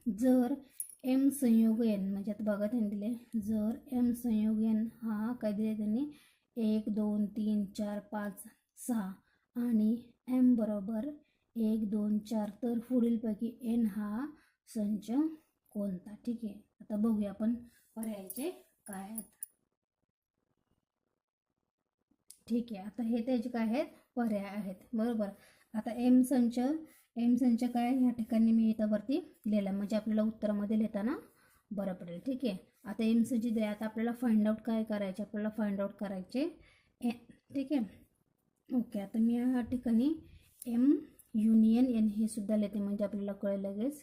जर एम संयोग एन म्हणजे आता बघा त्यांनी दिले, जर एम संयोग एन हा काय दिले त्यांनी 1 2 3 4 5 6 आणि एम बरोबर 1 2 4, तर पुढीलपैकी एन हा संच कोणता? ठीक आहे, आता बघूया आपण पर्यायाचे काय आहेत. ठीक आहे, आता हे त्याचे काय आहेत? पर्याय आहेत, बरोबर. आता एम संच काय ह्या ठिकाणी मी इथं वरती लिहिलं म्हणजे आपल्याला उत्तरामध्ये लिहिताना बरं पडेल. ठीक आहे, आता एम संच दे. आता आपल्याला फाइंड आउट काय करायचे? आपल्याला फाइंड आउट करायचे ठीक आहे. ओके, आता मी या ठिकाणी एम युनियन एन हे सुद्धा लिहिते म्हणजे आपल्याला कळेल लगेच.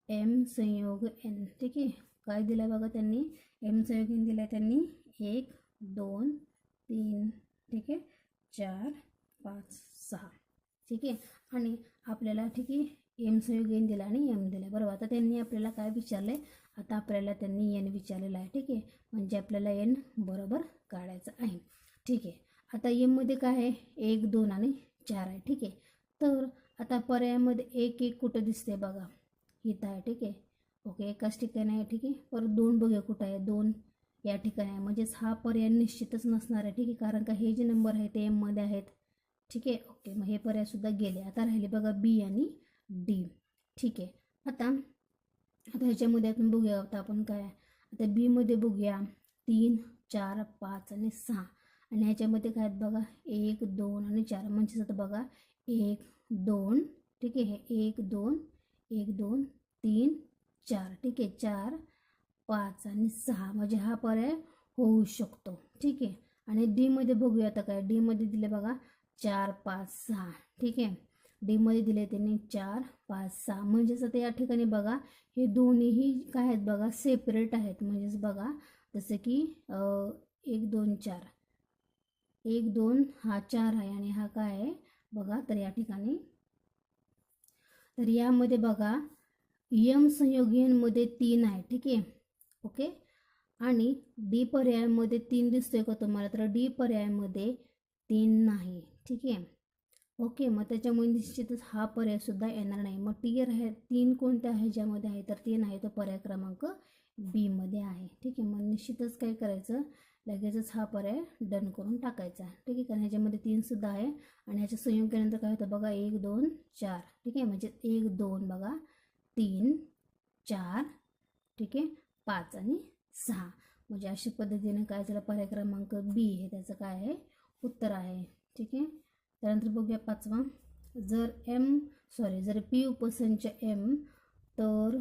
एम संयोग एन. ठीक आहे, काय दिलं बघा त्यांनी? एम संयोग एन दिला त्यांनी 1 2 3 ठीक आहे 4 5 6. ठीक आहे, आणि आपल्याला ठीक आहे एम संयोग एन दिला आणि एम दिला, बरोबर. आता त्यांनी आपल्याला काय विचारले? आता आपल्याला त्यांनी एन विचारलेला आहे. ठीक आहे, म्हणजे आपल्याला एन बरोबर काढायचं आहे. ठीक आहे, आता एममध्ये काय आहे? 1 2 आणि 4 आहे. ठीक आहे, तर आता पर्यायामध्ये 1 1 कुठं दिसते बघा? इथं आहे. ठीक आहे, ओके, एकाच ठिकाणी आहे. ठीक आहे, परत 2 बघूया कुठं आहे? 2 या ठिकाणी आहे, म्हणजेच हा पर्याय निश्चितच नसणार आहे. ठीक आहे, कारण का हे जे नंबर आहे ते एममध्ये आहेत. ठीक आहे, ओके, मग हे पर्याय सुद्धा गेले. आता राहिले बघा बी आणि डी. ठीक आहे, आता ह्याच्यामध्ये आपण बघूया आता आपण काय. आता बीमध्ये बघूया 3 4 5 आणि 6, आणि ह्याच्यामध्ये काय आहेत बघा? 1 2 आणि 4, म्हणजेच आता बघा 1 2. ठीक आहे, 1 2 1 2 3 4. ठीक आहे, 4 5 आणि 6, म्हणजे हा पर्याय होऊ शकतो. ठीक आहे, आणि डीमध्ये बघूया आता काय. डीमध्ये दिले बघा 4 5 6. ठीक आहे, डीमध्ये दिले त्यांनी 4 5 6, म्हणजेच आता या ठिकाणी बघा हे दोन्हीही काय आहेत बघा? सेपरेट आहेत. म्हणजेच बघा जसं की 1 2 4, 1 2 हा 4 आहे आणि हा काय आहे बघा? तर या ठिकाणी तर यामध्ये बघा यम संयोग एन मध्ये 3 आहे. ठीक आहे, ओके, आणि डी पर्यायामध्ये 3 दिसतोय का तुम्हाला? तर डी पर्यायामध्ये 3 नाही. ठीक आहे, ओके, मग त्याच्यामुळे निश्चितच हा पर्याय सुद्धा येणार नाही. मग टी आहे 3 कोणत्या ह्याच्यामध्ये आहे? तर 3 आहे, तो पर्याय क्रमांक बी मध्ये आहे. ठीक आहे, मग निश्चितच काय करायचं? लगेचच हा पर्याय डन करून टाकायचा. ठीक आहे, कारण ह्याच्यामध्ये 3 सुद्धा आहे आणि ह्याच्या संयोग केल्यानंतर काय होतं बघा? 1 2 4. ठीक आहे, म्हणजे 1 2 बघा 3 4. ठीक आहे, 5 आणि 6, म्हणजे अशा पद्धतीने काय झालं? पर्याय क्रमांक बी हे त्याचं काय आहे? उत्तर आहे. ठीक आहे, त्यानंतर बघूया 5वा. जर पी उपसंच एम, तर